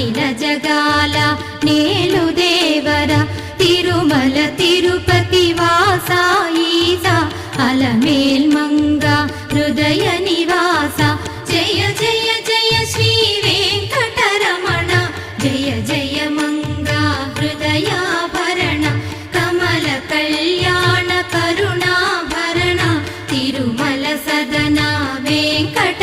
అఖిల జగాల నేలు దేవర తిరుమల తిరుపతి వాసా ఈసా అలమేల్ మంగ హృదయ నివాస జయ జయ జయ శ్రీ వెంకటరమణ జయ జయ మంగ హృదయాభరణ కమల కళ్యాణ కరుణాభరణ తిరుమల సదన వెంకట